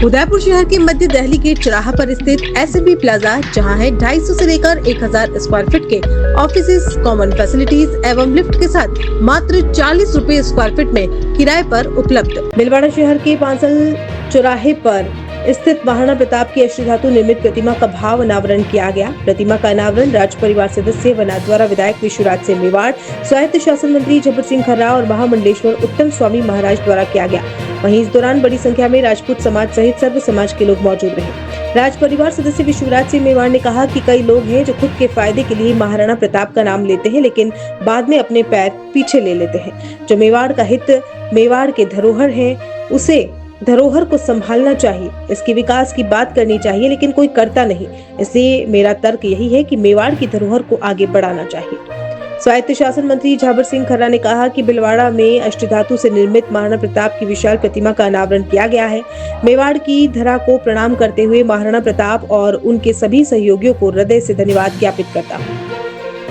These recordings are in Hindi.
उदयपुर शहर के मध्य दिल्ली गेट चौराहा पर स्थित एसएमबी प्लाजा, जहां है 250 से लेकर 1000 स्क्वायर फीट के ऑफिसेज, कॉमन फैसिलिटीज एवं लिफ्ट के साथ मात्र 40 रुपए स्क्वायर फीट में किराए पर उपलब्ध। भीलवाड़ा शहर के पांसल चौराहे पर स्थित महाराणा प्रताप की अष्टधातु निर्मित प्रतिमा का भाव अनावरण किया गया। प्रतिमा का अनावरण राज परिवार सदस्य व नाथद्वारा विधायक विश्वराज सिंह मेवाड़, स्वायत्त शासन मंत्री झब्बर सिंह खर्रा और महामंडलेश्वर उत्तम स्वामी महाराज द्वारा किया गया। वहीं इस दौरान बड़ी संख्या में राजपूत समाज सहित सर्व समाज के लोग मौजूद रहे। राज परिवार सदस्य विश्वराज सिंह मेवाड़ ने कहा कि कई लोग हैं जो खुद के फायदे के लिए महाराणा प्रताप का नाम लेते हैं, लेकिन बाद में अपने पैर पीछे ले लेते हैं। जो मेवाड़ का हित, मेवाड़ के धरोहर है, उसे धरोहर को संभालना चाहिए, इसके विकास की बात करनी चाहिए, लेकिन कोई करता नहीं। इसलिए मेरा तर्क यही है कि मेवाड़ की धरोहर को आगे बढ़ाना चाहिए। स्वायत्त शासन मंत्री झब्बर सिंह खर्रा ने कहा कि भीलवाड़ा में अष्टधातु से निर्मित महाराणा प्रताप की विशाल प्रतिमा का अनावरण किया गया है। मेवाड़ की धरा को प्रणाम करते हुए महाराणा प्रताप और उनके सभी सहयोगियों को हृदय से धन्यवाद ज्ञापित करता हूँ।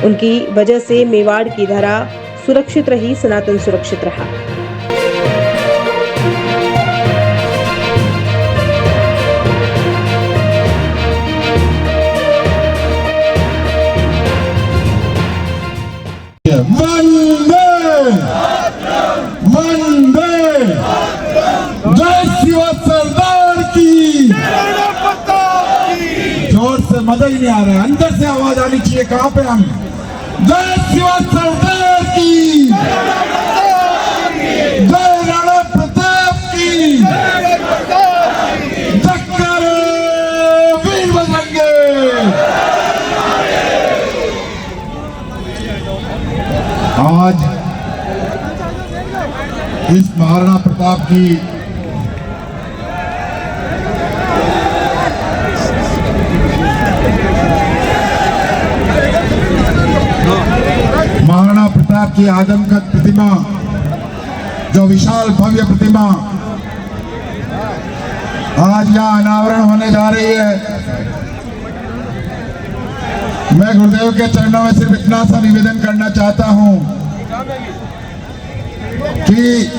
उनकी वजह से मेवाड़ की धरा सुरक्षित रही, सनातन सुरक्षित रहा। वंदे वंदे जय शिवा सरदार की। जोर से मजा ही नहीं आ रहा है, अंदर से आवाज आनी चाहिए। कहाँ पे हम? जय शिवा सरदार की, जय राणा प्रताप की, जक्कर वीर बजरंगे। आज इस महाराणा प्रताप की आदमकद प्रतिमा, जो विशाल भव्य प्रतिमा आज यहाँ अनावरण होने जा रही है, मैं गुरुदेव के चरणों में सिर्फ इतना सा निवेदन करना चाहता हूं कि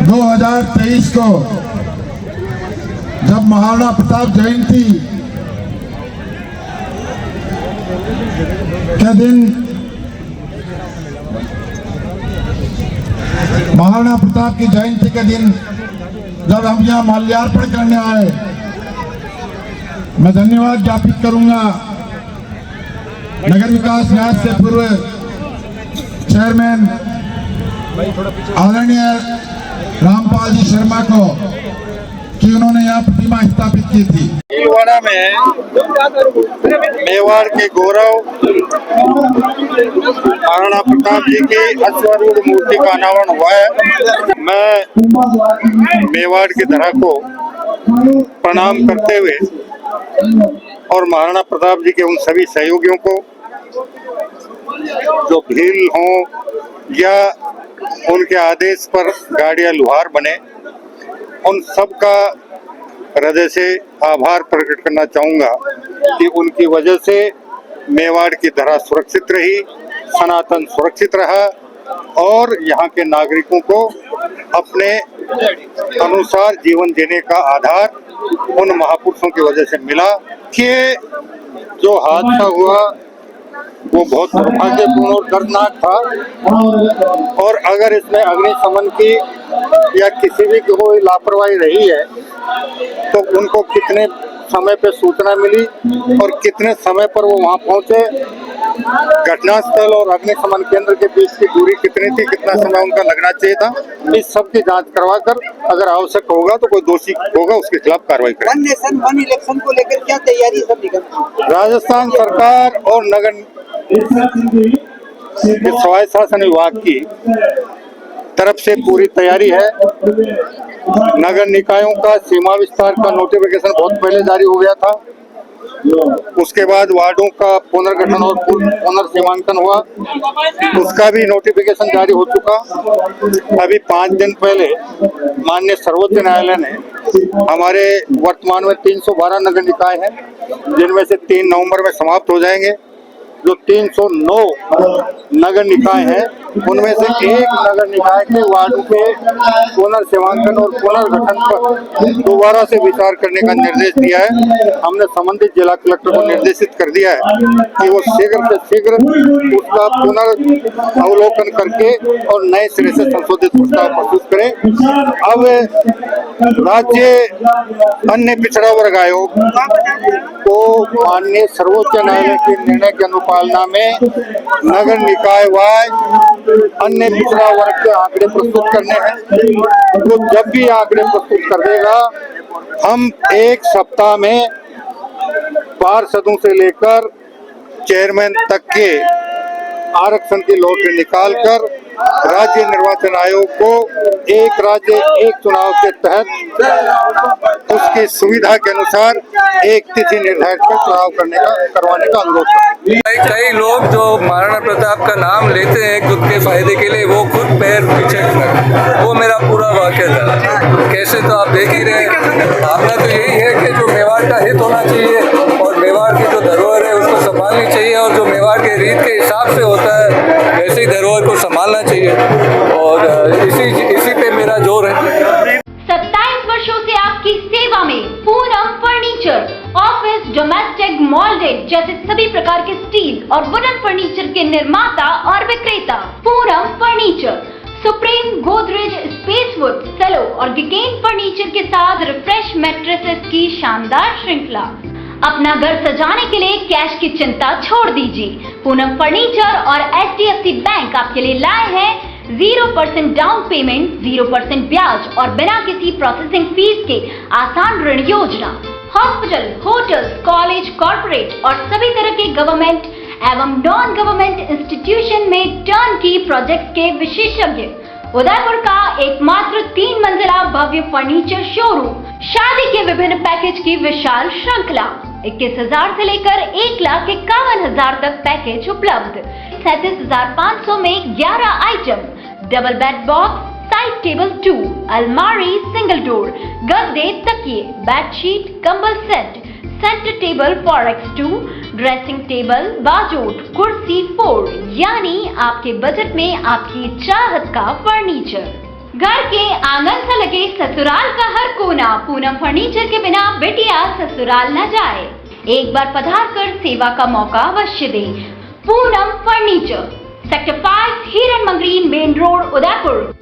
2023 को जब महाराणा प्रताप जयंती के दिन महाराणा प्रताप की जयंती के दिन जब हम यहाँ माल्यार्पण करने आए, मैं धन्यवाद ज्ञापित करूंगा नगर विकास न्यास से पूर्व चेयरमैन आदरणीय रामपाल जी शर्मा को कि उन्होंने यहाँ प्रतिमा स्थापित की थी। भीलवाड़ा में मेवाड़ के गौरव महाराणा प्रताप जी की अश्वारूढ़ मूर्ति का अनावरण हुआ है। मैं मेवाड़ की धरा को प्रणाम करते हुए और महाराणा प्रताप जी के उन सभी सहयोगियों को जो भील हों या उनके आदेश पर गाड़ियां लुहार बने, उन सब का हृदय से आभार प्रकट करना चाहूँगा कि उनकी वजह से मेवाड़ की धरा सुरक्षित रही, सनातन सुरक्षित रहा और यहाँ के नागरिकों को अपने अनुसार जीवन जीने का आधार उन महापुरुषों की वजह से मिला। कि जो हादसा हुआ वो बहुत दुर्भाग्यपूर्ण और दर्दनाक था, और अगर इसमें अग्निशमन की या किसी भी की कोई लापरवाही रही है तो उनको कितने समय पर सूचना मिली और कितने समय पर वो वहाँ पहुँचे, घटनास्थल और अग्निशमन केंद्र के बीच की दूरी कितनी थी, कितना समय उनका लगना चाहिए था, इस सब की जांच करवा कर अगर आवश्यक होगा तो कोई दोषी होगा उसके खिलाफ कार्रवाई करें। वन नेशन वन इलेक्शन को लेकर क्या तैयारी सब निकल? राजस्थान सरकार और नगर स्वायत्त शासन विभाग की तरफ से पूरी तैयारी है। नगर निकायों का सीमा विस्तार का नोटिफिकेशन बहुत पहले जारी हो गया था, उसके बाद वार्डों का पुनर्गठन और पुनर्सीमांकन हुआ, उसका भी नोटिफिकेशन जारी हो चुका। अभी 5 दिन पहले माननीय सर्वोच्च न्यायालय ने हमारे वर्तमान में 312 नगर निकाय हैं, जिनमें से 3 नवंबर में समाप्त हो जाएंगे। जो 309 नगर निकाय हैं, उनमें से एक नगर निकाय के वार्डों के पुनर्सेवांकन और पुनर्गठन पर दोबारा से विचार करने का निर्देश दिया है। हमने संबंधित जिला कलेक्टर को निर्देशित कर दिया है कि वो शीघ्र से शीघ्र उसका पुनर्अवलोकन करके और नए सिरे से संशोधित प्रस्ताव प्रस्तुत करें। अब राज्य अन्य पिछड़ा वर्ग आयोग को माननीय सर्वोच्च न्यायालय के निर्णय की अनुपालना में नगर निकाय वाइज अन्य पिछड़ा वर्ग के आंकड़े प्रस्तुत करने हैं। तो जब भी आंकड़े प्रस्तुत कर देगा, हम एक सप्ताह में पार्षदों से लेकर चेयरमैन तक के आरक्षण की लॉटरी निकालकर राज्य निर्वाचन आयोग को एक राज्य एक चुनाव के तहत उसकी सुविधा के अनुसार एक तिथि निर्धारित कर चुनाव करवाने का अनुरोध करते हैं। कई लोग जो महाराणा प्रताप का नाम लेते हैं खुद के फायदे के लिए, वो खुद पैर पीछे कर, वो मेरा पूरा वाक्य था। कैसे तो आप देख ही रहे, भावना तो यही है कि जो मेवाड़ का हित होना चाहिए और मेवाड़ की जो धरोहर है उसको संभालनी चाहिए, और जो मेवाड़ के रीत के हिसाब से होता है वैसे ही धरोहर को संभालना चाहिए, और इसी पे मेरा जोर है। 27 वर्षों से आपकी सेवा में पूनम फर्नीचर, ऑफिस, डोमेस्टिक, मॉल्डेड जैसे सभी प्रकार के स्टील और वुडन फर्नीचर के निर्माता और विक्रेता। Poonam furniture, Supreme, Godrej, Spacewood, Cello और गिगेन फर्नीचर के साथ रिफ्रेश मैट्रेसेस की शानदार श्रृंखला। अपना घर सजाने के लिए कैश की चिंता छोड़ दीजिए। पूनम फर्नीचर और HDFC बैंक आपके लिए लाए हैं 0% डाउन पेमेंट, 0% ब्याज और बिना किसी प्रोसेसिंग फीस के आसान ऋण योजना। हॉस्पिटल, होटल्स, कॉलेज, कॉर्पोरेट और सभी तरह के गवर्नमेंट एवं नॉन गवर्नमेंट इंस्टीट्यूशन में टर्न की प्रोजेक्ट के विशेषज्ञ। उदयपुर का एकमात्र 3 मंजिला भव्य फर्नीचर शोरूम। शादी के विभिन्न पैकेज की विशाल श्रृंखला। 21,000 से लेकर 1,51,000 तक पैकेज उपलब्ध। 37,500 में 11 item, double bed box, side table 2, अलमारी, सिंगल डोर, गद्दे, तकिए, बेडशीट, कंबल set, centre table 4x2, dressing table, बाजोट, कुर्सी 4, यानी आपके बजट में आपकी चाहत का फर्नीचर। घर के आंगन से लगे ससुराल का हर कोना। पूनम फर्नीचर के बिना बिटिया ससुराल न जाए। एक बार पधार कर सेवा का मौका अवश्य दें। पूनम फर्नीचर, सेक्टर 5, हिरन मंगरी, मेन रोड, उदयपुर।